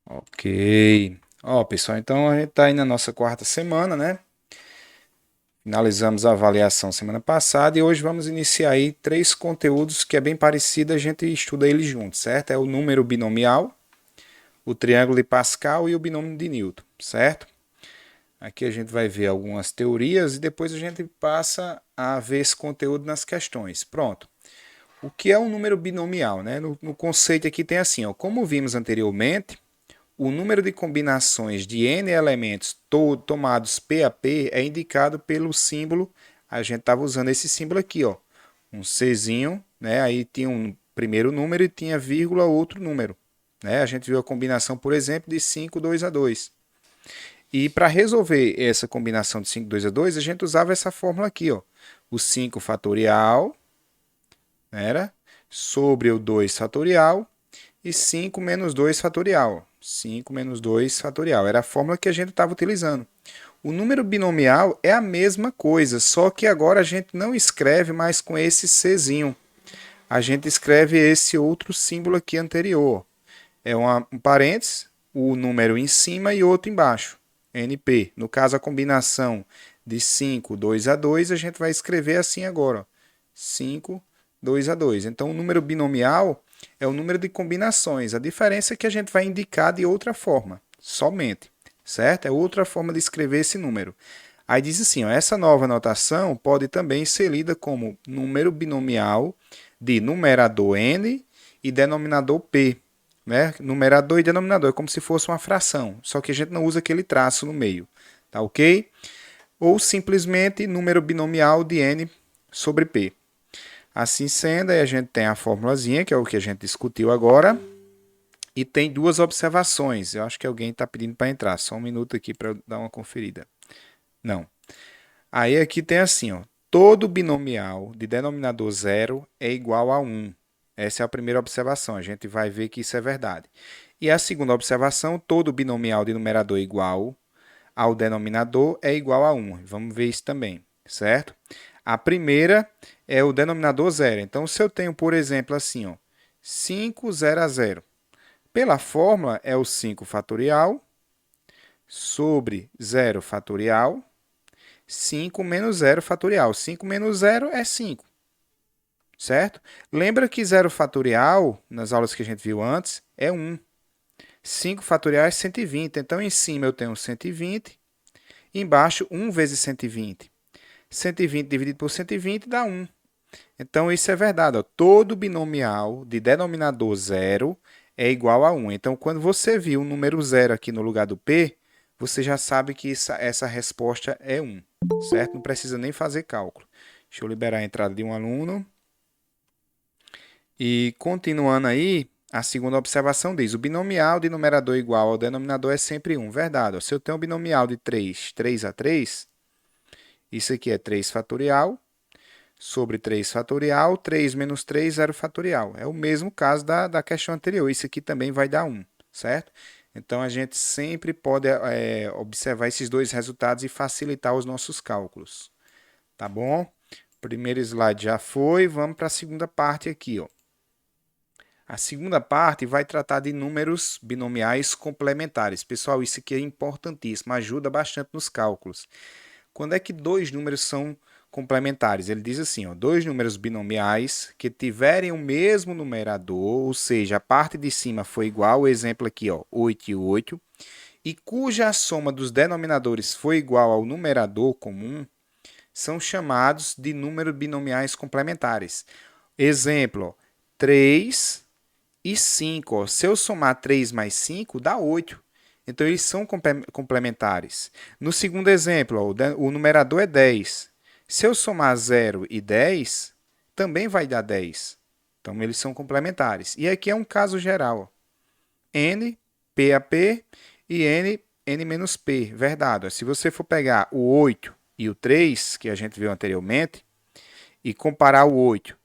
Ok. Ó, pessoal, então a gente tá aí na nossa quarta semana, né? Finalizamos a avaliação semana passada e hoje vamos iniciar aí três conteúdos que é bem parecido, a gente estuda eles juntos, certo? É o número binomial, o triângulo de Pascal e o binômio de Newton, certo? Aqui a gente vai ver algumas teorias e depois a gente passa a ver esse conteúdo nas questões. Pronto. O que é um número binomial, né? No conceito aqui tem assim, ó, como vimos anteriormente, o número de combinações de n elementos tomados P a P é indicado pelo símbolo. A gente estava usando esse símbolo aqui, ó, um Czinho, né? Aí tinha um primeiro número e tinha vírgula outro número. Né? A gente viu a combinação, por exemplo, de 5, 2 a 2. E para resolver essa combinação de 5, 2 a 2, a gente usava essa fórmula aqui, ó. O 5 fatorial, era, sobre o 2 fatorial, e 5 menos 2 fatorial. 5 menos 2 fatorial. Era a fórmula que a gente estava utilizando. O número binomial é a mesma coisa, só que agora a gente não escreve mais com esse Czinho. A gente escreve esse outro símbolo aqui anterior. É um parênteses, o número em cima e outro embaixo. NP. No caso, a combinação de 5, 2 a 2, a gente vai escrever assim agora. Ó. 5, 2 a 2. Então, o número binomial é o número de combinações. A diferença é que a gente vai indicar de outra forma, somente. Certo? É outra forma de escrever esse número. Aí diz assim, ó, essa nova notação pode também ser lida como número binomial de numerador n e denominador p. Né? Numerador e denominador é como se fosse uma fração, só que a gente não usa aquele traço no meio. Tá ok? Ou simplesmente número binomial de n sobre p. Assim sendo, aí a gente tem a formulazinha, que é o que a gente discutiu agora, e tem duas observações. Eu acho que alguém está pedindo para entrar. Só um minuto aqui para eu dar uma conferida. Não. Aí aqui tem assim, ó, todo binomial de denominador zero é igual a 1. Essa é a primeira observação, a gente vai ver que isso é verdade. E a segunda observação, todo binomial de numerador igual ao denominador é igual a 1. Vamos ver isso também, certo? A primeira é o denominador zero. Então, se eu tenho, por exemplo, assim, ó, 5, 0 a 0. Pela fórmula, é o 5 fatorial sobre 0 fatorial 5 menos 0 fatorial. 5 menos 0 é 5, certo? Lembra que 0 fatorial, nas aulas que a gente viu antes, é 1. 5 fatorial é 120. Então, em cima eu tenho 120, embaixo 1 vezes 120. 120 dividido por 120 dá 1. Então, isso é verdade. Ó. Todo binomial de denominador zero é igual a 1. Então, quando você viu o número zero aqui no lugar do P, você já sabe que essa resposta é 1, certo? Não precisa nem fazer cálculo. Deixa eu liberar a entrada de um aluno. E continuando aí, a segunda observação diz: o binomial de numerador igual ao denominador é sempre 1. Verdade. Ó. Se eu tenho um binomial de 3, 3 a 3, isso aqui é 3 fatorial sobre 3 fatorial, 3 menos 3, 0 fatorial. É o mesmo caso da questão anterior. Isso aqui também vai dar 1, certo? Então, a gente sempre pode observar esses dois resultados e facilitar os nossos cálculos. Tá bom? Primeiro slide já foi, vamos para a segunda parte aqui. Ó. A segunda parte vai tratar de números binomiais complementares. Pessoal, isso aqui é importantíssimo, ajuda bastante nos cálculos. Quando é que dois números são complementares? Ele diz assim, ó, dois números binomiais que tiverem o mesmo numerador, ou seja, a parte de cima foi igual, o exemplo aqui, ó, 8 e 8, e cuja soma dos denominadores foi igual ao numerador comum, são chamados de números binomiais complementares. Exemplo, ó, 3 e 5. Ó. Se eu somar 3 mais 5, dá 8. Então, eles são complementares. No segundo exemplo, ó, o numerador é 10. Se eu somar 0 e 10, também vai dar 10. Então, eles são complementares. E aqui é um caso geral. Ó. N, P a P e N, N menos P. Verdade. Ó. Se você for pegar o 8 e o 3, que a gente viu anteriormente, e comparar o 8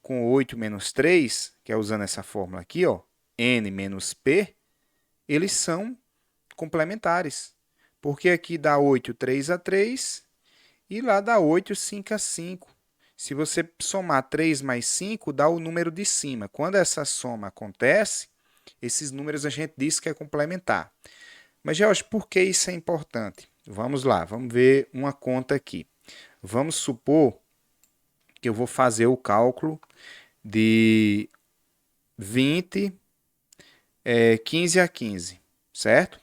com o 8 menos 3, que é usando essa fórmula aqui, ó, N menos P, eles são complementares. Porque aqui dá 8, 3 a 3 e lá dá 8, 5 a 5. Se você somar 3 mais 5, dá o número de cima. Quando essa soma acontece, esses números a gente diz que é complementar. Mas, George, por que isso é importante? Vamos lá, vamos ver uma conta aqui. Vamos supor que eu vou fazer o cálculo de 20, 15 a 15, certo?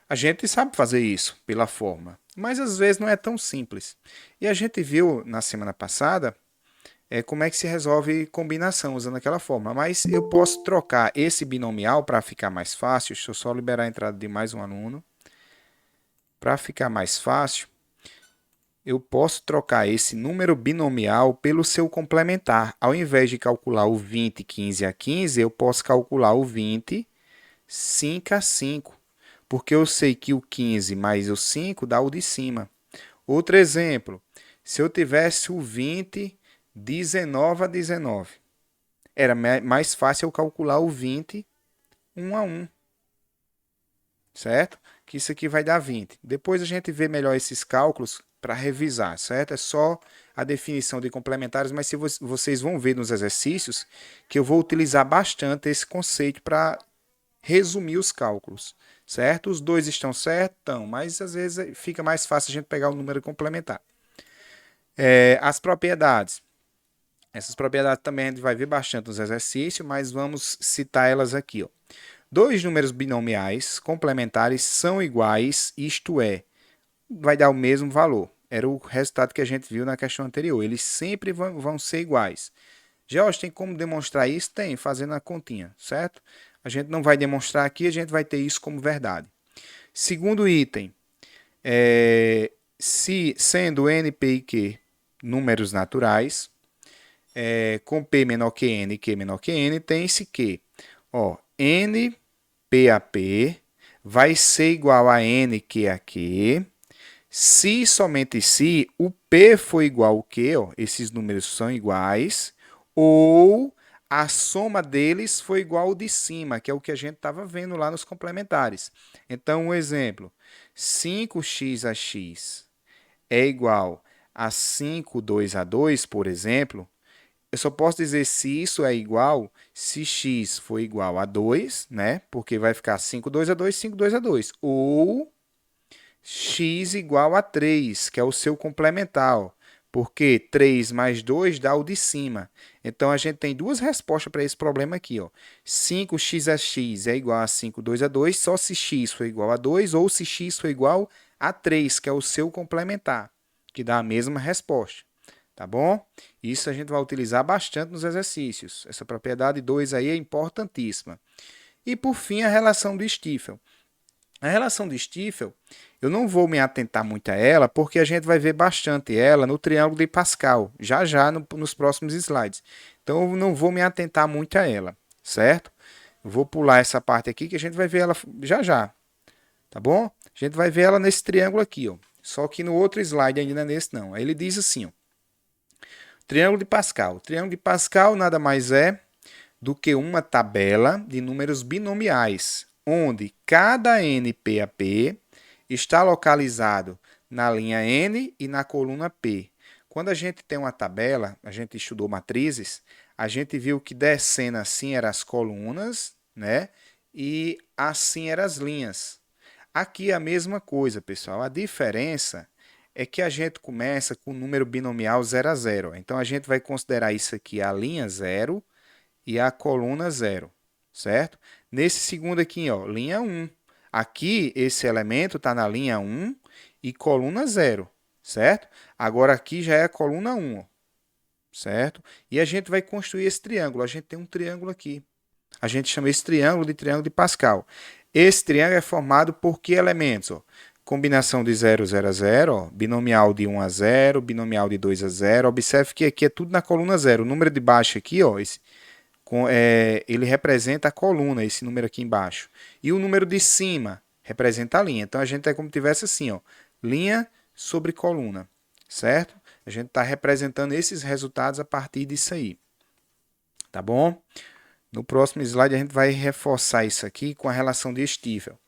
A gente sabe fazer isso pela forma, mas às vezes não é tão simples. E a gente viu na semana passada como é que se resolve combinação usando aquela forma. Mas eu posso trocar esse binomial para ficar mais fácil. Deixa eu só liberar a entrada de mais um aluno. Para ficar mais fácil, eu posso trocar esse número binomial pelo seu complementar. Ao invés de calcular o 20, 15 a 15, eu posso calcular o 20, 5 a 5. Porque eu sei que o 15 mais o 5 dá o de cima. Outro exemplo, se eu tivesse o 20, 19 a 19, era mais fácil eu calcular o 20, 1 a 1, certo? Que isso aqui vai dar 20. Depois a gente vê melhor esses cálculos para revisar, certo? É só a definição de complementares, mas se vocês vão ver nos exercícios que eu vou utilizar bastante esse conceito para resumir os cálculos, certo? Os dois estão certos, estão, mas às vezes fica mais fácil a gente pegar o número complementar. As propriedades. Essas propriedades também a gente vai ver bastante nos exercícios, mas vamos citar elas aqui. Ó. Dois números binomiais complementares são iguais, isto é, vai dar o mesmo valor. Era o resultado que a gente viu na questão anterior. Eles sempre vão ser iguais. George, tem como demonstrar isso? Tem, fazendo a continha, certo? A gente não vai demonstrar aqui, a gente vai ter isso como verdade. Segundo item, se sendo n, p e q números naturais, com p menor que n e q menor que n, tem-se que n, p a p vai ser igual a n, q a q, se somente se o p for igual ao q, esses números são iguais, ou a soma deles foi igual ao de cima, que é o que a gente estava vendo lá nos complementares. Então, um exemplo, 5x a x é igual a 5, 2 a 2, por exemplo, eu só posso dizer se isso é igual se x for igual a 2, né? Porque vai ficar 5, 2 a 2, 5, 2 a 2. Ou x igual a 3, que é o seu complementar, porque 3 mais 2 dá o de cima. Então, a gente tem duas respostas para esse problema aqui. 5x a x é igual a 5, 2 a 2, só se x for igual a 2 ou se x for igual a 3, que é o seu complementar, que dá a mesma resposta. Tá bom? Isso a gente vai utilizar bastante nos exercícios. Essa propriedade 2 aí é importantíssima. E, por fim, a relação do Stiefel. A relação de Stiefel, eu não vou me atentar muito a ela, porque a gente vai ver bastante ela no triângulo de Pascal, já nos próximos slides. Então, eu não vou me atentar muito a ela, certo? Eu vou pular essa parte aqui, que a gente vai ver ela já, tá bom? A gente vai ver ela nesse triângulo aqui, ó. Só que no outro slide ainda nesse não. Aí ele diz assim, ó. Triângulo de Pascal. O triângulo de Pascal nada mais é do que uma tabela de números binomiais, onde cada NPAP está localizado na linha N e na coluna P. Quando a gente tem uma tabela, a gente estudou matrizes, a gente viu que descendo assim eram as colunas, né? E assim eram as linhas. Aqui é a mesma coisa, pessoal. A diferença é que a gente começa com o número binomial 0 a 0. Então, a gente vai considerar isso aqui a linha 0 e a coluna 0, certo? Nesse segundo aqui, ó, linha 1. Aqui, esse elemento está na linha 1 e coluna 0, certo? Agora, aqui já é a coluna 1, ó, certo? E a gente vai construir esse triângulo. A gente tem um triângulo aqui. A gente chama esse triângulo de Pascal. Esse triângulo é formado por que elementos? Ó? Combinação de 0, 0 a 0, ó, binomial de 1 a 0, binomial de 2 a 0. Observe que aqui é tudo na coluna 0. O número de baixo aqui, ó, ele representa a coluna, esse número aqui embaixo. E o número de cima representa a linha. Então, a gente é como se tivesse assim, ó, linha sobre coluna, certo? A gente está representando esses resultados a partir disso aí. Tá bom? No próximo slide, a gente vai reforçar isso aqui com a relação de Stiefel.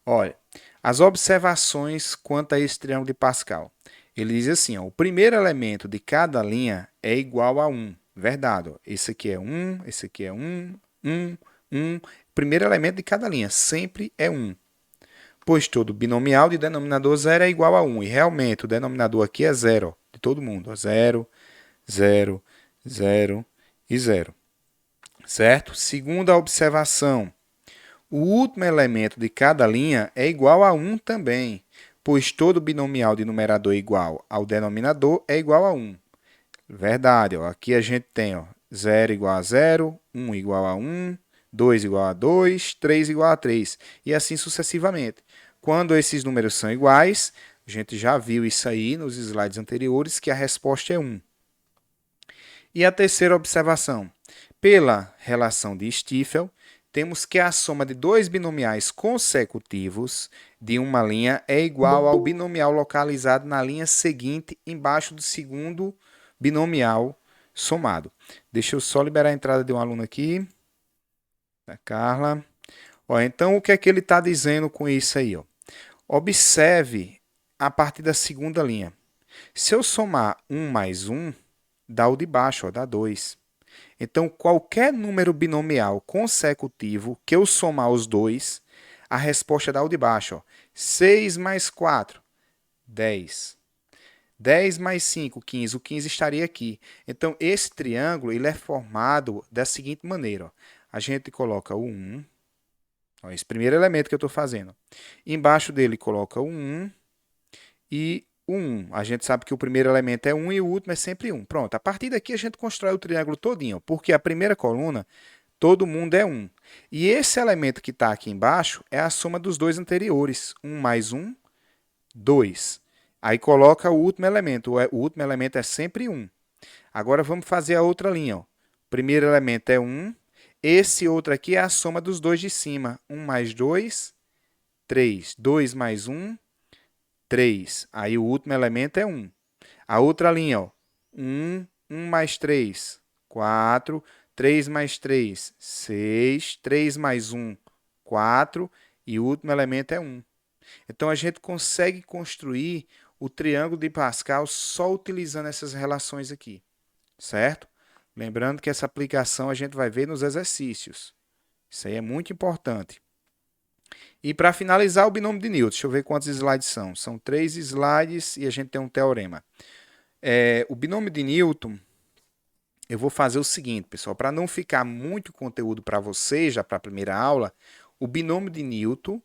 Olha, as observações quanto a esse triângulo de Pascal. Ele diz assim, ó, o primeiro elemento de cada linha é igual a 1. Verdade. Ó. Esse aqui é 1, esse aqui é 1, 1, 1. primeiro elemento de cada linha sempre é 1. Pois todo binomial de denominador 0 é igual a 1. E realmente o denominador aqui é 0, ó, de todo mundo. 0, 0, 0 e 0. Certo? Segunda observação. O último elemento de cada linha é igual a 1 também, pois todo binomial de numerador igual ao denominador é igual a 1. Verdade, ó. Aqui a gente tem ó, 0 igual a 0, 1 igual a 1, 2 igual a 2, 3 igual a 3, e assim sucessivamente. Quando esses números são iguais, a gente já viu isso aí nos slides anteriores, que a resposta é 1. E a terceira observação. Pela relação de Stiefel, temos que a soma de dois binomiais consecutivos de uma linha é igual ao binomial localizado na linha seguinte, embaixo do segundo binomial somado. Deixa eu só liberar a entrada de um aluno aqui, da Carla. Ó, então, o que é que ele está dizendo com isso aí? Ó? Observe a partir da segunda linha. Se eu somar 1 mais 1, dá o de baixo, ó, dá 2. Então, qualquer número binomial consecutivo que eu somar os dois, a resposta dá o de baixo. Ó. 6 mais 4, 10. 10 mais 5, 15. O 15 estaria aqui. Então, esse triângulo ele é formado da seguinte maneira. Ó. A gente coloca o 1. Ó, esse primeiro elemento que eu estou fazendo. Embaixo dele coloca o 1 e o 1. A gente sabe que o primeiro elemento é 1 e o último é sempre 1. Pronto, a partir daqui a gente constrói o triângulo todinho, porque a primeira coluna, todo mundo é 1. E esse elemento que está aqui embaixo é a soma dos dois anteriores. 1 mais 1, 2. Aí coloca o último elemento. O último elemento é sempre 1. Agora vamos fazer a outra linha. Ó. O primeiro elemento é 1. Esse outro aqui é a soma dos dois de cima. 1 mais 2, 3. 2 mais 1, 3. Aí o último elemento é 1. A outra linha, ó, 1, 1 mais 3, 4. 3 mais 3, 6. 3 mais 1, 4. E o último elemento é 1. Então, a gente consegue construir o triângulo de Pascal só utilizando essas relações aqui, certo? Lembrando que essa aplicação a gente vai ver nos exercícios. Isso aí é muito importante. E para finalizar, o binômio de Newton. Deixa eu ver quantos slides são. São 3 slides e a gente tem um teorema. O binômio de Newton, eu vou fazer o seguinte, pessoal. Para não ficar muito conteúdo para vocês, já para a primeira aula, o binômio de Newton,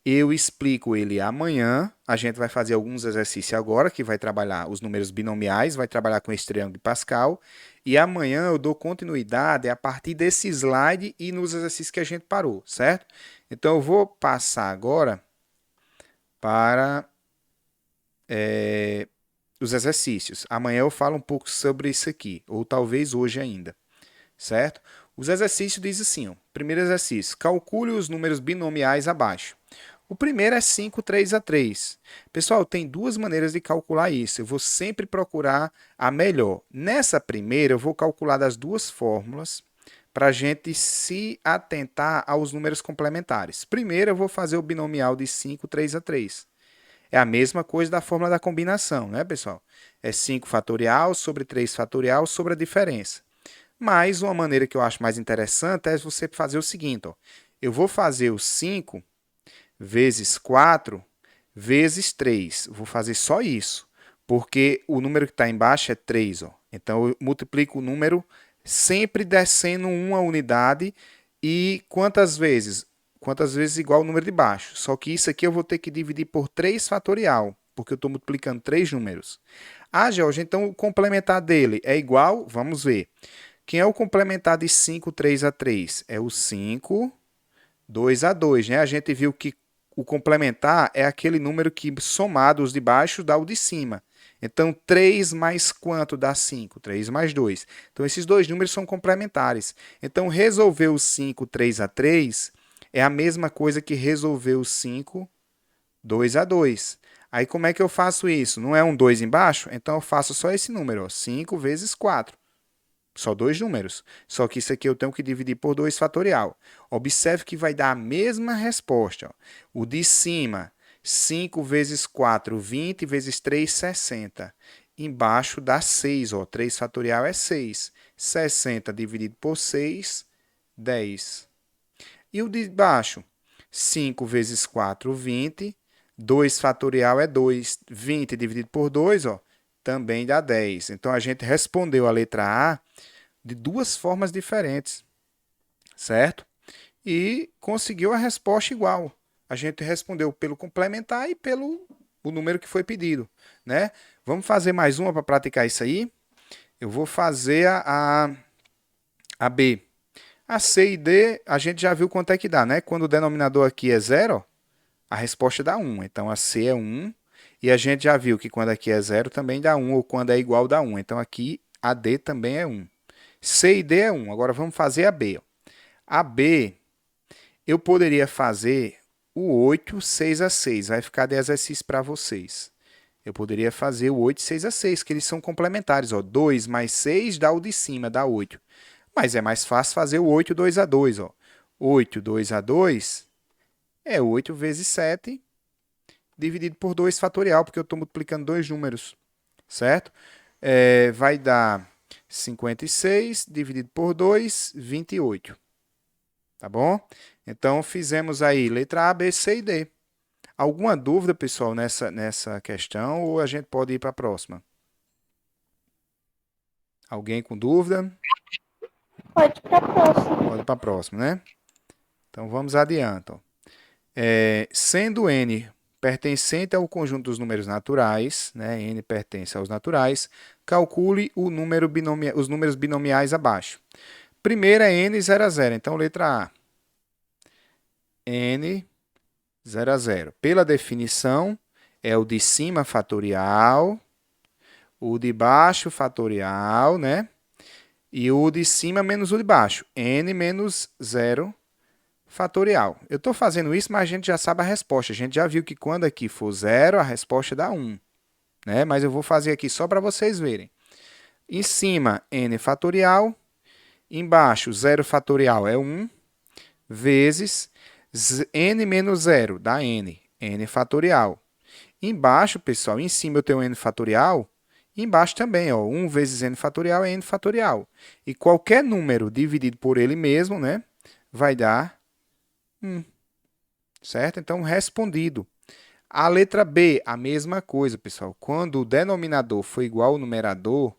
eu explico ele amanhã. A gente vai fazer alguns exercícios agora, que vai trabalhar os números binomiais, vai trabalhar com esse triângulo de Pascal. E amanhã eu dou continuidade a partir desse slide e nos exercícios que a gente parou, certo? Então, eu vou passar agora para os exercícios. Amanhã eu falo um pouco sobre isso aqui, ou talvez hoje ainda, certo? Os exercícios dizem assim, ó, primeiro exercício, calcule os números binomiais abaixo. O primeiro é 5, 3 a 3. Pessoal, tem duas maneiras de calcular isso. Eu vou sempre procurar a melhor. Nessa primeira, eu vou calcular das duas fórmulas para a gente se atentar aos números complementares. Primeiro, eu vou fazer o binomial de 5, 3 a 3. É a mesma coisa da fórmula da combinação, né, pessoal? É 5 fatorial sobre 3 fatorial sobre a diferença. Mas uma maneira que eu acho mais interessante é você fazer o seguinte, ó. Eu vou fazer o 5 vezes 4 vezes 3. Vou fazer só isso, porque o número que está embaixo é 3. Ó. Então, eu multiplico o número sempre descendo uma unidade e quantas vezes? Quantas vezes igual ao número de baixo. Só que isso aqui eu vou ter que dividir por 3 fatorial, porque eu estou multiplicando 3 números. Ah, Jorge, então o complementar dele é igual? Vamos ver. Quem é o complementar de 5, 3 a 3? É o 5, 2 a 2, né? A gente viu que o complementar é aquele número que, somado os de baixo, dá o de cima. Então, 3 mais quanto dá 5? 3 mais 2. Então, esses dois números são complementares. Então, resolver o 5, 3 a 3 é a mesma coisa que resolver o 5, 2 a 2. Aí, como é que eu faço isso? Não é um 2 embaixo? Então, eu faço só esse número, ó, 5 vezes 4. Só dois números. Só que isso aqui eu tenho que dividir por 2 fatorial. Observe que vai dar a mesma resposta. Ó. O de cima, 5 vezes 4, 20 vezes 3, 60. Embaixo dá 6. Ó. 3 fatorial é 6. 60 dividido por 6, 10. E o de baixo? 5 vezes 4, 20. 2 fatorial é 2. 20 dividido por 2, ó, também dá 10. Então, a gente respondeu a letra A de duas formas diferentes, certo? E conseguiu a resposta igual. A gente respondeu pelo complementar e pelo o número que foi pedido, né? Vamos fazer mais uma para praticar isso aí? Eu vou fazer a B. A C e D, a gente já viu quanto é que dá, né? Quando o denominador aqui é 0, a resposta dá 1. Então, a C é 1. E a gente já viu que quando aqui é 0 também dá 1, ou quando é igual dá 1. Então, aqui a D também é 1. C e D é 1. Agora, vamos fazer a B. A B, eu poderia fazer o 8, 6 a 6. Vai ficar de exercício para vocês. Eu poderia fazer o 8, 6 a 6, que eles são complementares. Ó. 2 mais 6 dá o de cima, dá 8. Mas é mais fácil fazer o 8, 2 a 2. Ó. 8, 2 a 2 é 8 vezes 7, dividido por 2 fatorial, porque eu estou multiplicando dois números, certo? Vai dar 56, dividido por 2, 28. Tá bom? Então, fizemos aí letra A, B, C e D. Alguma dúvida, pessoal, nessa questão, ou a gente pode ir para a próxima? Alguém com dúvida? Pode para a próxima. Pode ir para a próxima, né? Então, vamos adiante. Ó. Sendo n pertencente ao conjunto dos números naturais, né? N pertence aos naturais, calcule os números binomiais abaixo. Primeiro é n 0 a 0. Então, letra A. N 0 a 0. Pela definição, é o de cima fatorial, o de baixo fatorial, né? E o de cima menos o de baixo. N menos 0 fatorial. Eu estou fazendo isso, mas a gente já sabe a resposta. A gente já viu que quando aqui for 0, a resposta dá 1. Né? Mas eu vou fazer aqui só para vocês verem. Em cima, n fatorial. Embaixo, 0 fatorial é 1. Vezes n menos 0 dá n. N fatorial. Embaixo, pessoal, em cima eu tenho n fatorial. Embaixo também, ó, 1 vezes n fatorial é n fatorial. E qualquer número dividido por ele mesmo, né, vai dar 1. Certo? Então, respondido. A letra B, a mesma coisa, pessoal. Quando o denominador for igual ao numerador,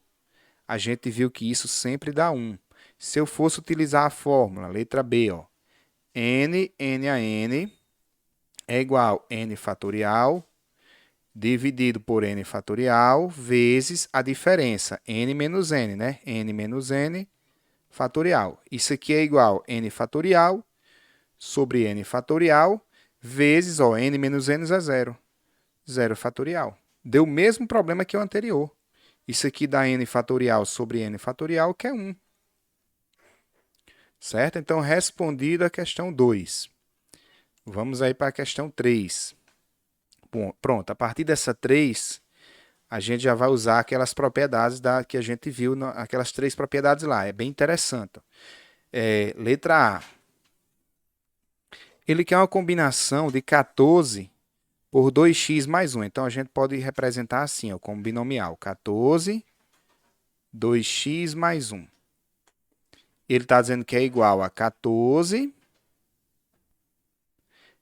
a gente viu que isso sempre dá 1. Se eu fosse utilizar a fórmula, letra B, ó, n a n é igual a n fatorial dividido por n fatorial vezes a diferença, n menos n, né? N menos n fatorial. Isso aqui é igual a n fatorial sobre n fatorial vezes, ó, n menos n é zero. Zero fatorial. Deu o mesmo problema que o anterior. Isso aqui dá n fatorial sobre n fatorial, que é 1. Certo? Então, respondido a questão 2. Vamos aí para a questão 3. Bom, pronto, a partir dessa 3, a gente já vai usar aquelas propriedades que a gente viu, aquelas 3 propriedades lá. É bem interessante. Letra A. Ele quer uma combinação de 14 por 2x mais 1. Então, a gente pode representar assim, ó, como binomial. 14, 2x mais 1. Ele está dizendo que é igual a 14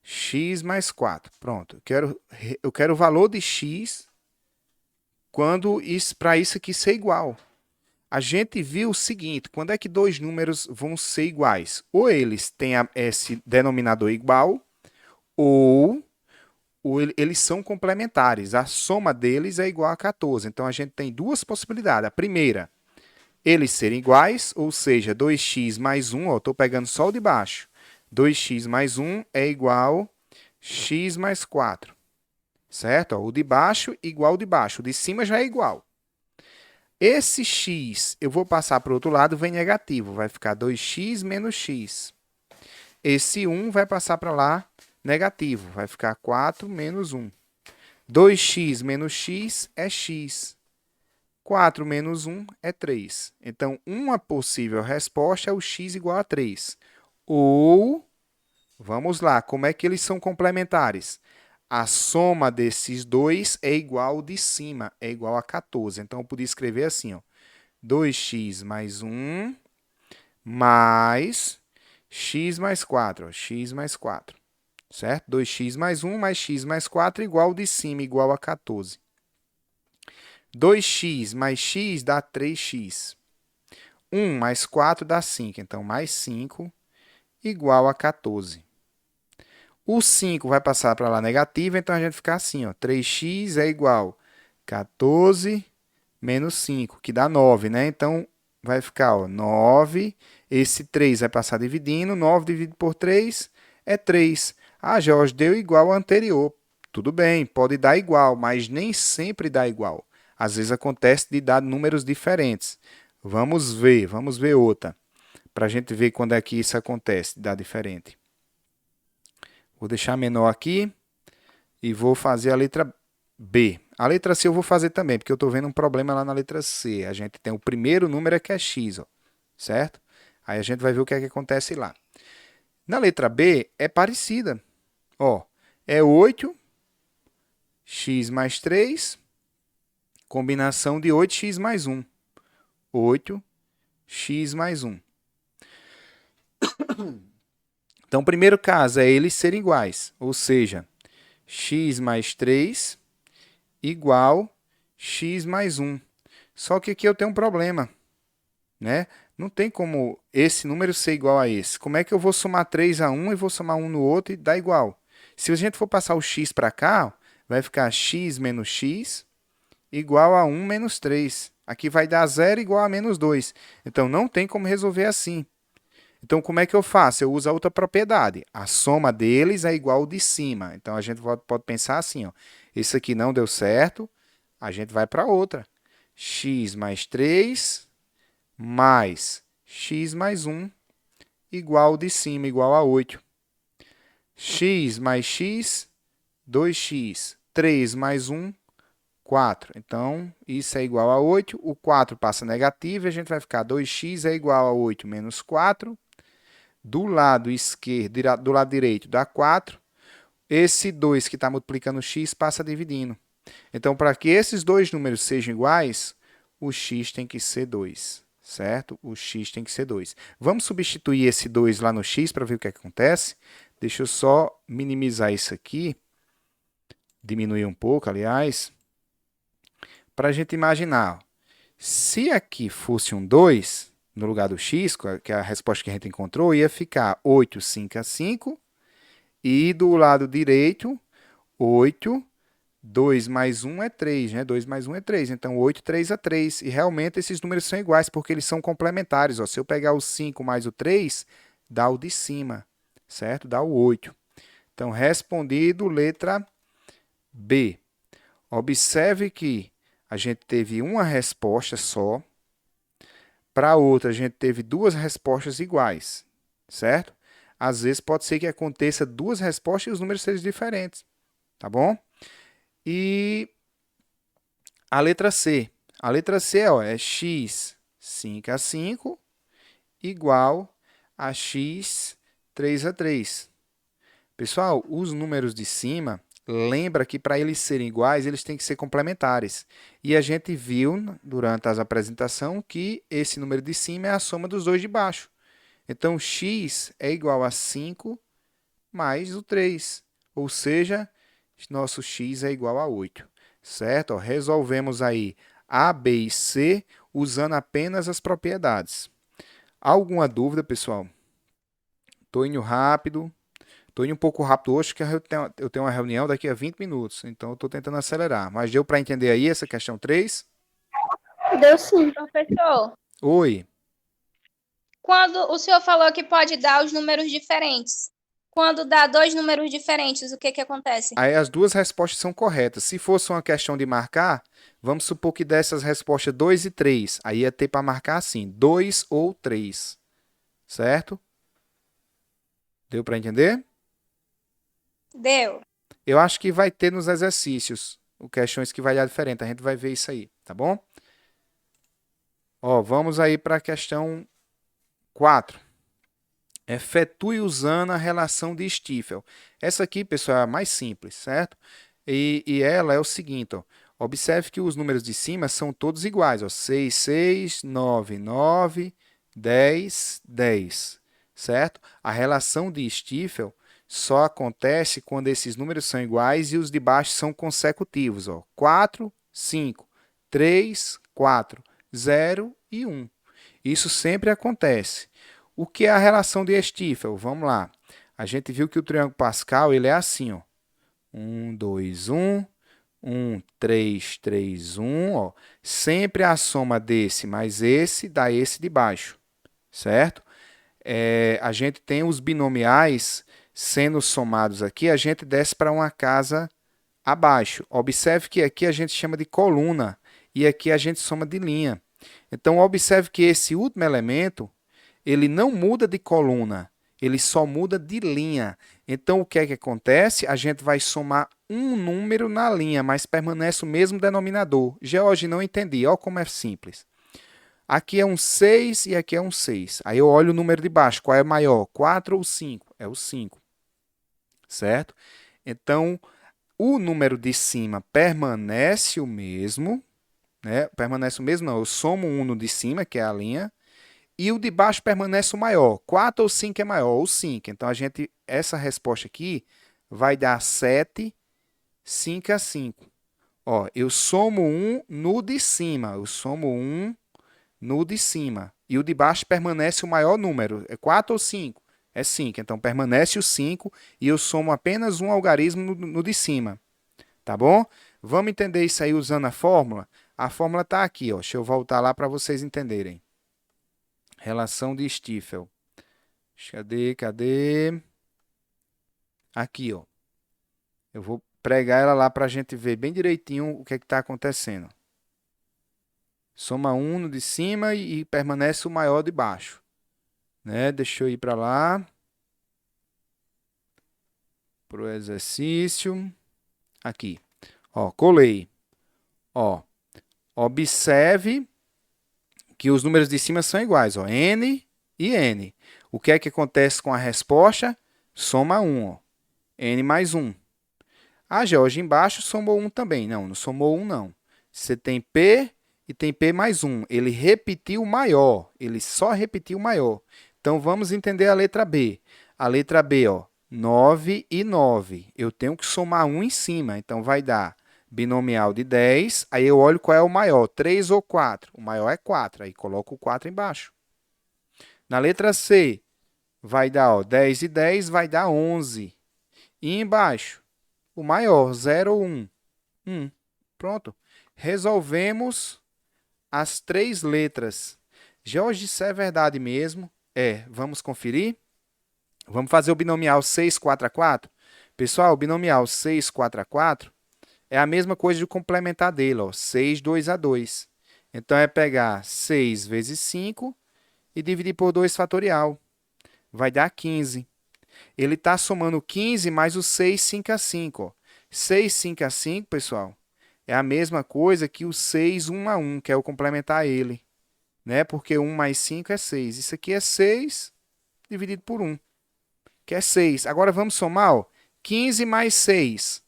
x mais 4. Pronto. Eu quero o valor de x para isso aqui ser igual. A gente viu o seguinte, quando é que dois números vão ser iguais? Ou eles têm esse denominador igual, ou eles são complementares. A soma deles é igual a 14. Então, a gente tem duas possibilidades. A primeira, eles serem iguais, ou seja, 2x mais 1, estou pegando só o de baixo. 2x mais 1 é igual a x mais 4. Certo? Ó, o de baixo igual ao de baixo. O de cima já é igual. Esse x eu vou passar para o outro lado, vem negativo. Vai ficar 2x menos x. Esse 1 vai passar para lá, negativo. Vai ficar 4 menos 1. 2x menos x é x. 4 menos 1 é 3. Então, uma possível resposta é o x igual a 3. Ou, vamos lá, como é que eles são complementares? A soma desses dois é igual ao de cima, é igual a 14. Então, eu podia escrever assim, ó, 2x mais 1 mais x mais 4, ó, x mais 4, certo? 2x mais 1 mais x mais 4 igual o de cima, igual a 14. 2x mais x dá 3x. 1 mais 4 dá 5, então mais 5 igual a 14. O 5 vai passar para lá negativo, então a gente fica assim, ó, 3x é igual a 14 menos 5, que dá 9, né? Então, vai ficar, ó, 9, esse 3 vai passar dividindo, 9 dividido por 3 é 3. Ah, Jorge, deu igual ao anterior. Tudo bem, pode dar igual, mas nem sempre dá igual. Às vezes acontece de dar números diferentes. Vamos ver outra, para a gente ver quando é que isso acontece, de dar diferente. Vou deixar menor aqui e vou fazer a letra B. A letra C eu vou fazer também, porque eu estou vendo um problema lá na letra C. A gente tem o primeiro número que é x, ó, certo? Aí a gente vai ver o que é que acontece lá. Na letra B é parecida. Ó, é 8, x mais 3, combinação de 8x mais 1. 8, x mais 1. Então, o primeiro caso é eles serem iguais, ou seja, x mais 3 igual x mais 1. Só que aqui eu tenho um problema, né? Não tem como esse número ser igual a esse. Como é que eu vou somar 3 a 1 e vou somar um no outro e dar igual? Se a gente for passar o x para cá, vai ficar x menos x igual a 1 menos 3. Aqui vai dar 0 igual a menos 2. Então, não tem como resolver assim. Então, como é que eu faço? Eu uso a outra propriedade. A soma deles é igual ao de cima. Então, a gente pode pensar assim, ó. Esse aqui não deu certo, a gente vai para outra. X mais 3 mais x mais 1 igual ao de cima, igual a 8. X mais x, 2x. 3 mais 1, 4. Então, isso é igual a 8. O 4 passa negativo e a gente vai ficar 2x é igual a 8 menos 4. Do lado esquerdo, do lado direito dá 4. Esse 2 que está multiplicando x passa dividindo. Então, para que esses dois números sejam iguais, o x tem que ser 2, certo? O x tem que ser 2. Vamos substituir esse 2 lá no x para ver o que acontece. Deixa eu só minimizar isso aqui, diminuir um pouco, aliás, para a gente imaginar. Se aqui fosse um 2, no lugar do x, que é a resposta que a gente encontrou, ia ficar 8, 5 a 5. E do lado direito, 8, 2 mais 1 é 3, né? 2 mais 1 é 3. Então, 8, 3 a 3. E realmente esses números são iguais, porque eles são complementares. Ó. Se eu pegar o 5 mais o 3, dá o de cima, certo? Dá o 8. Então, respondido, letra B. Observe que a gente teve uma resposta só. Para a outra, a gente teve duas respostas iguais, certo? Às vezes pode ser que aconteça duas respostas e os números sejam diferentes, tá bom? E a letra C. A letra C ó, é x 5 a 5 igual a x 3 a 3. Pessoal, os números de cima, lembra que para eles serem iguais, eles têm que ser complementares. E a gente viu durante a apresentação que esse número de cima é a soma dos dois de baixo. Então, x é igual a 5 mais o 3. Ou seja, nosso x é igual a 8. Certo? Ó, resolvemos aí A, B e C usando apenas as propriedades. Alguma dúvida, pessoal? Estou indo rápido. Estou indo um pouco rápido hoje, porque eu tenho uma reunião daqui a 20 minutos. Então, eu estou tentando acelerar. Mas deu para entender aí essa questão 3? Deu sim. Professor, Oi. quando o senhor falou que pode dar os números diferentes, quando dá dois números diferentes, o que que acontece? Aí as duas respostas são corretas. Se fosse uma questão de marcar, vamos supor que dessas respostas 2 e 3. Aí ia ter para marcar assim, 2 ou 3. Certo? Deu para entender? Deu. Eu acho que vai ter nos exercícios o questões que vai dar diferente. A gente vai ver isso aí, tá bom? Ó, vamos aí para a questão 4. Efetue usando a relação de Stiefel. Essa aqui, pessoal, é a mais simples, certo? E ela é o seguinte, ó. Observe que os números de cima são todos iguais, ó. 6, 6, 9, 9, 10, 10. certo? A relação de Stiefel só acontece quando esses números são iguais e os de baixo são consecutivos. Ó. 4, 5, 3, 4, 0 e 1. Isso sempre acontece. O que é a relação de Stiefel? Vamos lá. A gente viu que o triângulo Pascal ele é assim. Ó. 1, 2, 1. 1, 3, 3, 1. Ó. Sempre a soma desse mais esse dá esse de baixo. Certo? A gente tem os binomiais sendo somados aqui, a gente desce para uma casa abaixo. Observe que aqui a gente chama de coluna e aqui a gente soma de linha. Então, observe que esse último elemento, ele não muda de coluna, ele só muda de linha. Então, o que é que acontece? A gente vai somar um número na linha, mas permanece o mesmo denominador. George, não entendi. Olha como é simples. Aqui é um 6 e aqui é um 6. Aí eu olho o número de baixo. Qual é maior? 4 ou 5? É o 5. Certo? Então, o número de cima permanece o mesmo. Né? Permanece o mesmo, não. Eu somo um no de cima, que é a linha. E o de baixo permanece o maior. 4 ou 5 é maior? O 5. Então, essa resposta aqui vai dar 7, 5 a 5. Ó, eu somo 1 no de cima. Eu somo 1 no de cima. E o de baixo permanece o maior número. É 4 ou 5? É 5. Então, permanece o 5 e eu somo apenas um algarismo no de cima. Tá bom? Vamos entender isso aí usando a fórmula? A fórmula está aqui. Ó. Deixa eu voltar lá para vocês entenderem. Relação de Stiefel. Cadê? Aqui, ó. Eu vou pregar ela lá para a gente ver bem direitinho o que está acontecendo. Soma 1 no de cima e permanece o maior de baixo. Né? Deixa eu ir para lá. Para o exercício. Aqui. Ó, colei. Ó, observe que os números de cima são iguais. Ó, N e N. O que é que acontece com a resposta? Soma 1. Ó. N mais 1. A Georgia embaixo somou 1 também. Não somou 1 não. Você tem P e tem P mais 1. Ele repetiu o maior. Ele só repetiu o maior. Então, vamos entender a letra B. A letra B, ó, 9 e 9. Eu tenho que somar 1 em cima. Então, vai dar binomial de 10. Aí, eu olho qual é o maior, 3 ou 4. O maior é 4. Aí, coloco o 4 embaixo. Na letra C, vai dar ó, 10 e 10, vai dar 11. E embaixo, o maior, 0 ou 1? 1. Pronto. Resolvemos as 3 letras. Jorge, isso é verdade mesmo? Vamos conferir? Vamos fazer o binomial 6 4 a 4? Pessoal, o binomial 6 4 a 4 é a mesma coisa de complementar dele, ó, 6 2 a 2. Então, é pegar 6 vezes 5 e dividir por 2 fatorial. Vai dar 15. Ele está somando 15 mais o 6, 5 a 5. Ó. 6, 5 a 5, pessoal, é a mesma coisa que o 6, 1 a 1, que é o complementar ele. Né? Porque 1 mais 5 é 6. Isso aqui é 6 dividido por 1, que é 6. Agora, vamos somar. Ó. 15 mais 6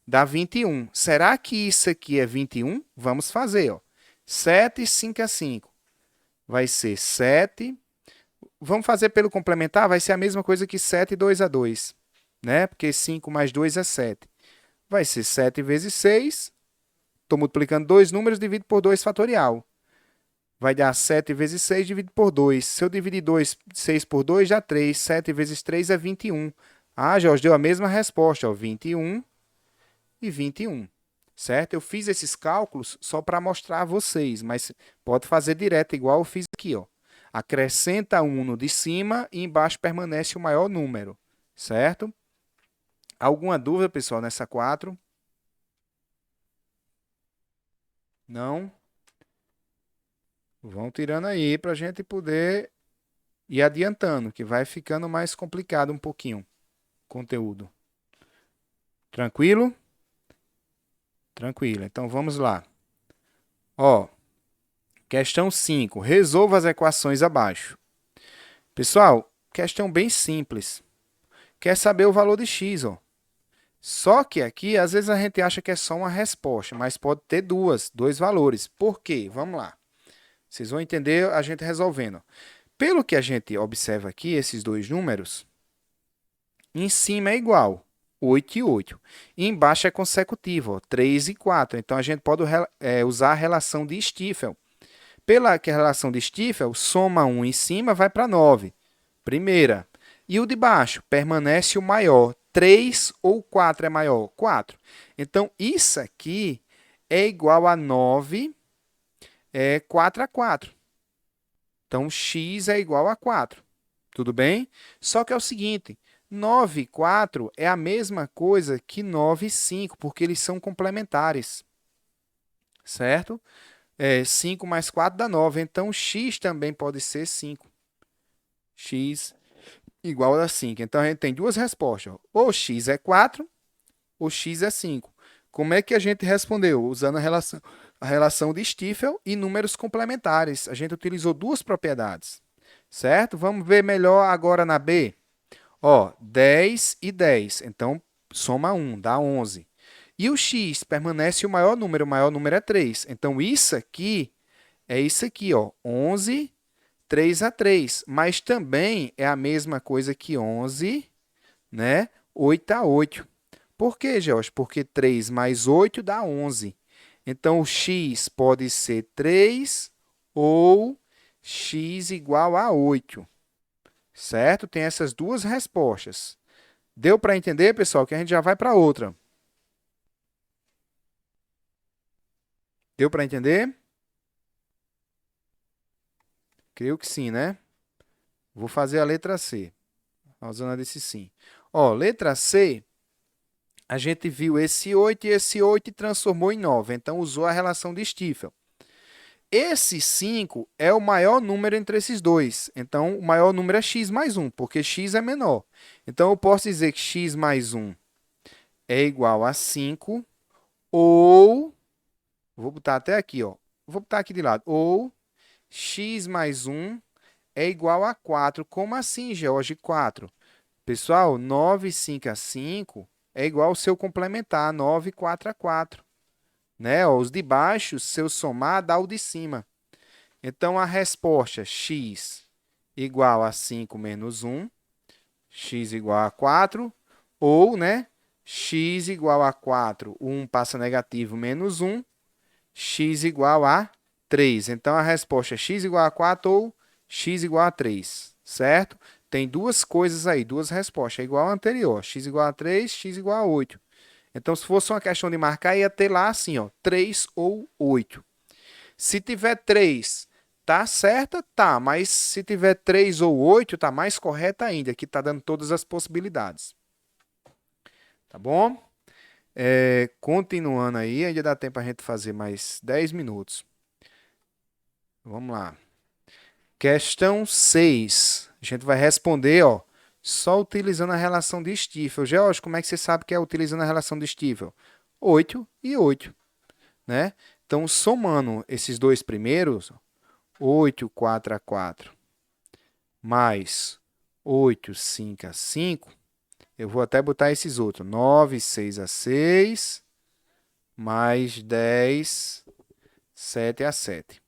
dá 21. Será que isso aqui é 21? Vamos fazer. Ó. 7, 5 a 5. Vai ser 7. Vamos fazer pelo complementar? Vai ser a mesma coisa que 7 2 a 2. Né? Porque 5 mais 2 é 7. Vai ser 7 vezes 6. Estou multiplicando dois números, divido por 2 fatorial. Vai dar 7 vezes 6 dividido por 2. Se eu dividir 6 por 2, dá 3. 7 vezes 3 é 21. Ah, Jorge, deu a mesma resposta. Ó, 21 e 21. Certo? Eu fiz esses cálculos só para mostrar a vocês, mas pode fazer direto, igual eu fiz aqui. Ó. Acrescenta 1 no de cima e embaixo permanece o maior número. Certo? Alguma dúvida, pessoal, nessa 4? Não? Vão tirando aí para a gente poder ir adiantando, que vai ficando mais complicado um pouquinho o conteúdo. Tranquilo? Tranquilo. Então, vamos lá. Ó, questão 5. Resolva as equações abaixo. Pessoal, questão bem simples. Quer saber o valor de x, ó. Só que aqui, às vezes a gente acha que é só uma resposta, mas pode ter dois valores. Por quê? Vamos lá. Vocês vão entender a gente resolvendo. Pelo que a gente observa aqui, esses dois números, em cima é igual, 8 e 8. E embaixo é consecutivo, ó, 3 e 4. Então, a gente pode usar a relação de Stiefel. Pela relação de Stiefel, soma 1 em cima, vai para 9. Primeira. E o de baixo permanece o maior. 3 ou 4 é maior? 4. Então, isso aqui é igual a 9, 4 a 4. Então, x é igual a 4. Tudo bem? Só que é o seguinte, 9 e 4 é a mesma coisa que 9 e 5, porque eles são complementares. Certo? 5 mais 4 dá 9. Então, x também pode ser 5. X igual a 5. Então, a gente tem duas respostas. Ou x é 4, ou x é 5. Como é que a gente respondeu? Usando a relação de Stiefel e números complementares. A gente utilizou duas propriedades. Certo? Vamos ver melhor agora na B. Ó, 10 e 10. Então, soma 1, dá 11. E o x permanece o maior número é 3. Então, isso aqui é isso aqui, ó, 11, 3 a 3. Mas também é a mesma coisa que 11, né? 8 a 8. Por quê, George? Porque 3 mais 8 dá 11. Então, o x pode ser 3 ou x igual a 8. Certo? Tem essas duas respostas. Deu para entender, pessoal? Que a gente já vai para outra. Deu para entender? Creio que sim, né? Vou fazer a letra C. A zona desse sim. Ó, letra C, a gente viu esse 8 e esse 8 e transformou em 9. Então, usou a relação de Stiefel. Esse 5 é o maior número entre esses dois. Então, o maior número é x mais 1, porque x é menor. Então, eu posso dizer que x mais 1 é igual a 5, ou, vou botar até aqui, ó. Vou botar aqui de lado. Ou x mais 1 é igual a 4. Como assim, George? 4. Pessoal, 9, 5 a 5 é igual ao seu complementar, 9, 4 a 4. Né? Ó, os de baixo, se eu somar, dá o de cima. Então, a resposta x igual a 5 menos 1, x igual a 4, ou, né, x igual a 4, 1 passa negativo, menos 1, x igual a 3. Então, a resposta é x igual a 4 ou x igual a 3, certo? Tem duas coisas aí, duas respostas, é igual ao anterior, x igual a 3, x igual a 8. Então, se fosse uma questão de marcar, ia ter lá assim, ó, 3 ou 8. Se tiver 3, tá certa? Tá, mas se tiver 3 ou 8, tá mais correta ainda, que tá dando todas as possibilidades. Tá bom? Continuando aí, ainda dá tempo a gente fazer mais 10 minutos. Vamos lá. Questão 6. A gente vai responder, ó, só utilizando a relação de Stiefel. George, como é que você sabe que é utilizando a relação de Stiefel? 8 e 8, né? Então, somando esses dois primeiros, 8, 4 a 4, mais 8, 5 a 5, eu vou até botar esses outros. 9, 6 a 6, mais 10, 7 a 7.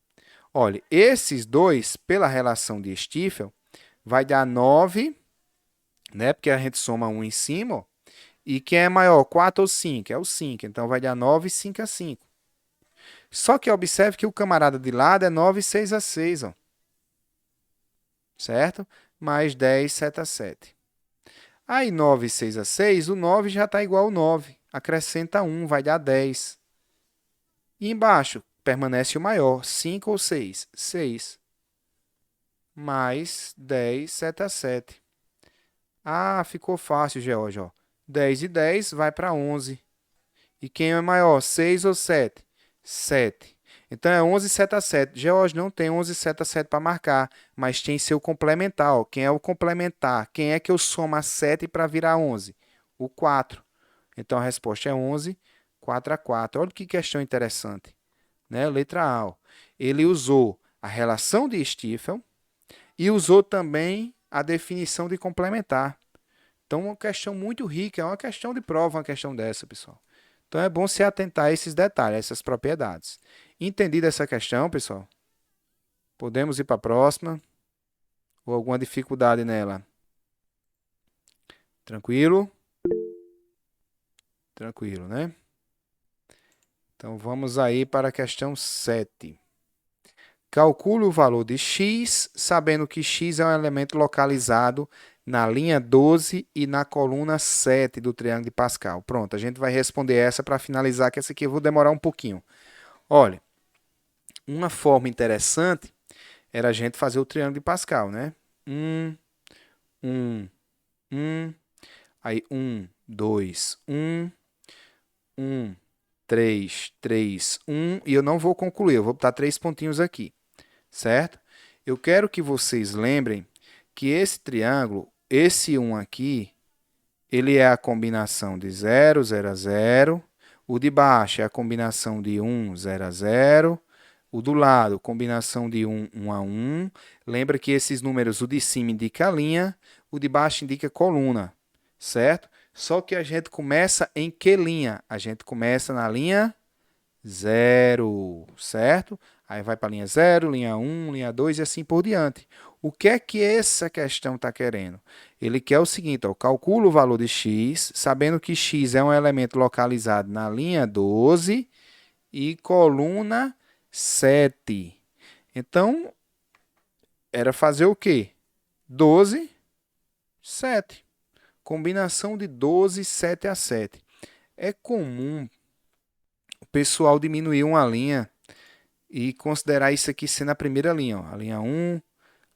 Olha, esses dois, pela relação de Stiefel, vai dar 9, né? Porque a gente soma 1 em cima, ó. E quem é maior, 4 ou 5? É o 5. Então, vai dar 9, 5 a 5. Só que observe que o camarada de lado é 9, 6 a 6, ó. Certo? Mais 10, 7 a 7. Aí, 9, 6 a 6, o 9 já está igual ao 9. Acrescenta 1, vai dar 10. E embaixo, permanece o maior, 5 ou 6? 6. Mais 10, 7 a 7. Ah, ficou fácil, George, ó. 10 e 10 vai para 11. E quem é maior, 6 ou 7? 7. Então, é 11, 7 a 7. George, não tem 11, 7 a 7 para marcar, mas tem seu complementar. Ó. Quem é o complementar? Quem é que eu somo a 7 para virar 11? O 4. Então, a resposta é 11, 4 a 4. Olha que questão interessante. Né? Letra A. Ó. Ele usou a relação de Stiefel e usou também a definição de complementar. Então, uma questão muito rica, é uma questão de prova, uma questão dessa, pessoal. Então, é bom se atentar a esses detalhes, a essas propriedades. Entendida essa questão, pessoal? Podemos ir para a próxima. Ou alguma dificuldade nela? Tranquilo? Tranquilo, né? Então vamos aí para a questão 7. Calcule o valor de x, sabendo que x é um elemento localizado na linha 12 e na coluna 7 do triângulo de Pascal. Pronto, a gente vai responder essa para finalizar, que essa aqui eu vou demorar um pouquinho. Olha, uma forma interessante era a gente fazer o triângulo de Pascal, né? 1, 1, aí 2, 3, 3, 1, e eu não vou concluir, eu vou botar 3 pontinhos aqui, certo? Eu quero que vocês lembrem que esse triângulo, esse 1 aqui, ele é a combinação de 0, 0 a 0, o de baixo é a combinação de 1, 0 a 0, o do lado, combinação de 1, 1 a 1. Lembra que esses números, o de cima indica a linha, o de baixo indica a coluna, certo? Só que a gente começa em que linha? A gente começa na linha 0, certo? Aí vai para a linha 0, linha 1, linha 2 e assim por diante. O que é que essa questão está querendo? Ele quer o seguinte, ó, calcula o valor de x, sabendo que x é um elemento localizado na linha 12 e coluna 7. Então, era fazer o quê? 12, 7. Combinação de 12, 7 a 7. É comum o pessoal diminuir uma linha e considerar isso aqui sendo a primeira linha. Ó. A linha 1,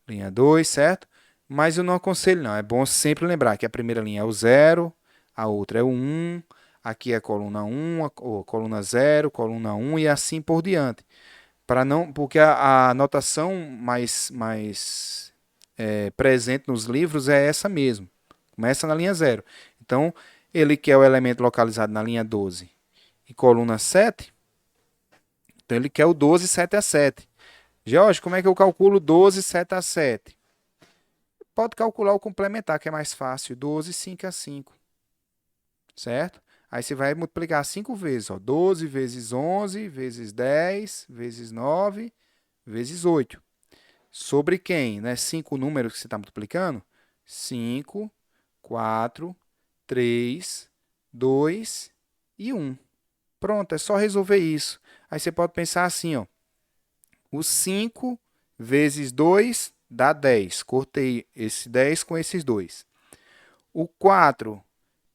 linha 2, certo? Mas eu não aconselho, não. É bom sempre lembrar que a primeira linha é o 0, a outra é o 1, aqui é a coluna 1, a coluna 0, coluna 1 e assim por diante. Para não, porque a notação mais presente nos livros é essa mesmo. Começa na linha 0. Então, ele quer o elemento localizado na linha 12 e coluna 7. Então, ele quer o 12, 7 a 7. Jorge, como é que eu calculo 12, 7 a 7? Pode calcular o complementar, que é mais fácil. 12, 5 a 5. Certo? Aí você vai multiplicar 5 vezes. Ó. 12 vezes 11, vezes 10, vezes 9, vezes 8. Sobre quem? Né? 5 números que você está multiplicando? 5, 4, 3, 2 e 1. Pronto, é só resolver isso. Aí você pode pensar assim, ó. O 5 vezes 2 dá 10. Cortei esse 10 com esses dois. O 4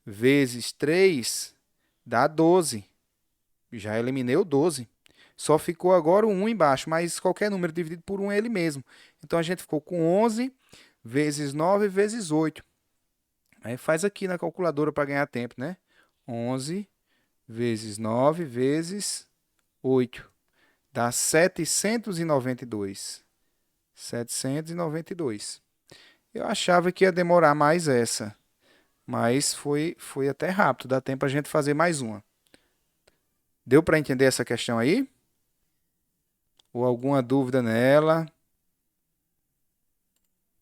vezes 3 dá 12. Já eliminei o 12. Só ficou agora o 1 embaixo, mas qualquer número dividido por 1 é ele mesmo. Então, a gente ficou com 11 vezes 9 vezes 8. Aí faz aqui na calculadora para ganhar tempo, né? 11 vezes 9 vezes 8. Dá 792. 792. Eu achava que ia demorar mais essa, mas foi até rápido. Dá tempo a gente fazer mais uma. Deu para entender essa questão aí? Ou alguma dúvida nela?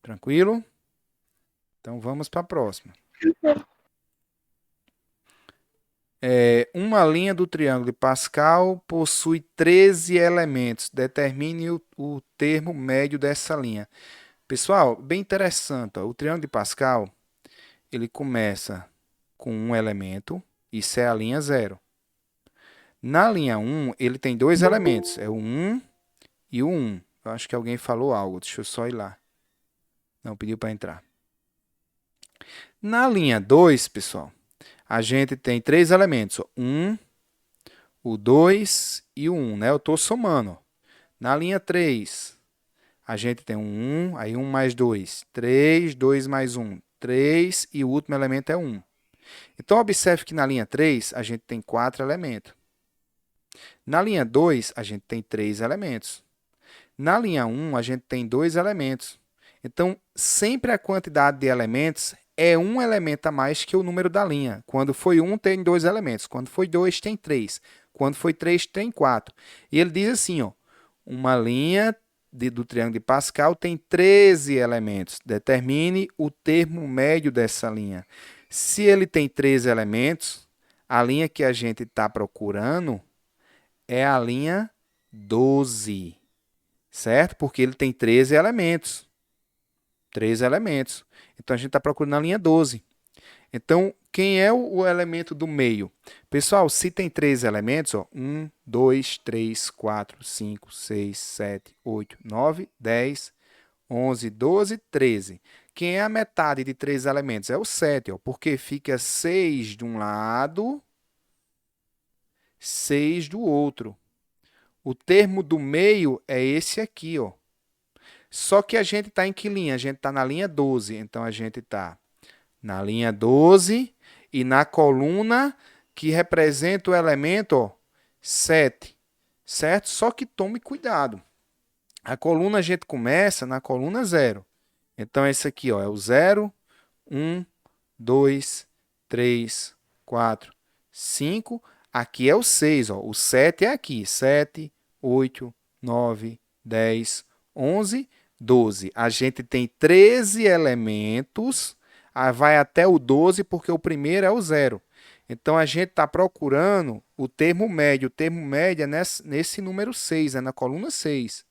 Tranquilo? Então vamos para a próxima. Uma linha do triângulo de Pascal possui 13 elementos. Determine o termo médio dessa linha. Pessoal, bem interessante. Ó. O triângulo de Pascal, ele começa com um elemento. Isso é a linha 0. Na linha 1, ele tem dois elementos. É o 1 e o 1. Eu acho que alguém falou algo. Deixa eu só ir lá. Não, pediu para entrar. Na linha 2, pessoal, a gente tem três elementos. Ó. 1, o 2 e o 1. Né? Eu estou somando. Na linha 3, a gente tem um 1, aí 1 mais 2, 3, 2 mais 1, 3, e o último elemento é 1. Então, observe que na linha 3, a gente tem 4 elementos. Na linha 2, a gente tem 3 elementos. Na linha 1, a gente tem 2 elementos. Então, sempre a quantidade de elementos é um elemento a mais que o número da linha. Quando foi 1, tem 2 elementos. Quando foi 2, tem 3. Quando foi 3, tem 4. E ele diz assim, ó, uma linha do triângulo de Pascal tem 13 elementos. Determine o termo médio dessa linha. Se ele tem 13 elementos, a linha que a gente está procurando é a linha 12, certo? Porque ele tem 13 elementos. 3 elementos. Então, a gente está procurando a linha 12. Então, quem é o elemento do meio? Pessoal, se tem 3 elementos, ó, 1, 2, 3, 4, 5, 6, 7, 8, 9, 10, 11, 12, 13. Quem é a metade de 3 elementos? É o 7, ó, porque fica 6 de um lado, 6 do outro. O termo do meio é esse aqui, ó. Só que a gente está em que linha? A gente está na linha 12. Então, a gente está na linha 12 e na coluna que representa o elemento, ó, 7. Certo? Só que tome cuidado. A coluna a gente começa na coluna 0. Então, esse aqui, ó, é o 0, 1, 2, 3, 4, 5. Aqui é o 6, ó. O 7 é aqui. 7, 8, 9, 10, 11, 12. A gente tem 13 elementos, vai até o 12 porque o primeiro é o 0. Então, a gente está procurando o termo médio. O termo médio é nesse número 6, é na coluna 6.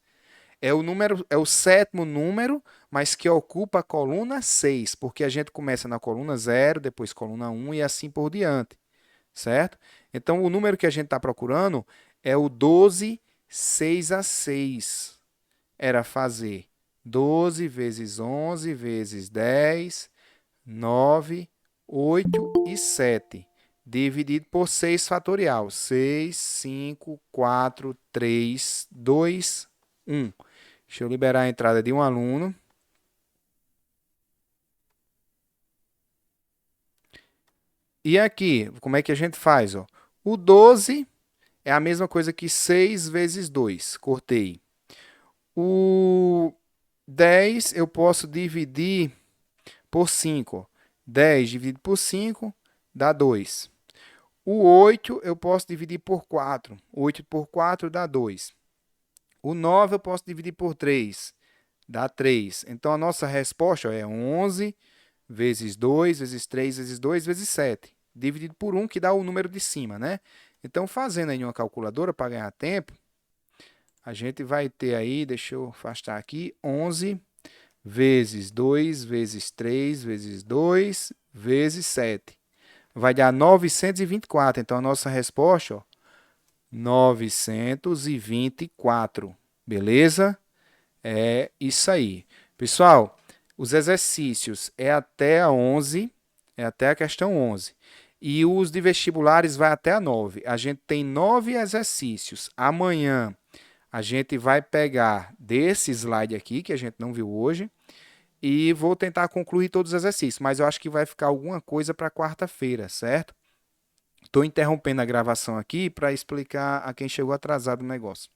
É o sétimo número, mas que ocupa a coluna 6, porque a gente começa na coluna 0, depois coluna 1 e assim por diante, certo? Então, o número que a gente está procurando é o 12, 6 a 6. Era fazer 12 vezes 11 vezes 10, 9, 8 e 7, dividido por 6 fatorial. 6, 5, 4, 3, 2, 1. Deixa eu liberar a entrada de um aluno. E aqui, como é que a gente faz? Ó? O 12 é a mesma coisa que 6 vezes 2. Cortei. O 10 eu posso dividir por 5. 10 dividido por 5 dá 2. O 8 eu posso dividir por 4. 8 por 4 dá 2. O 9 eu posso dividir por 3. Dá 3. Então, a nossa resposta é 11 vezes 2, vezes 3, vezes 2, vezes 7. Dividido por 1, que dá o número de cima, né? Então, fazendo aí uma calculadora para ganhar tempo, a gente vai ter aí, deixa eu afastar aqui, 11 vezes 2, vezes 3, vezes 2, vezes 7. Vai dar 924. Então, a nossa resposta, ó, 924. Beleza? É isso aí. Pessoal, os exercícios é até a 11, é até a questão 11. E os de vestibulares vai até a 9. A gente tem 9 exercícios. Amanhã a gente vai pegar desse slide aqui, que a gente não viu hoje, e vou tentar concluir todos os exercícios, mas eu acho que vai ficar alguma coisa para quarta-feira, certo? Estou interrompendo a gravação aqui para explicar a quem chegou atrasado o negócio.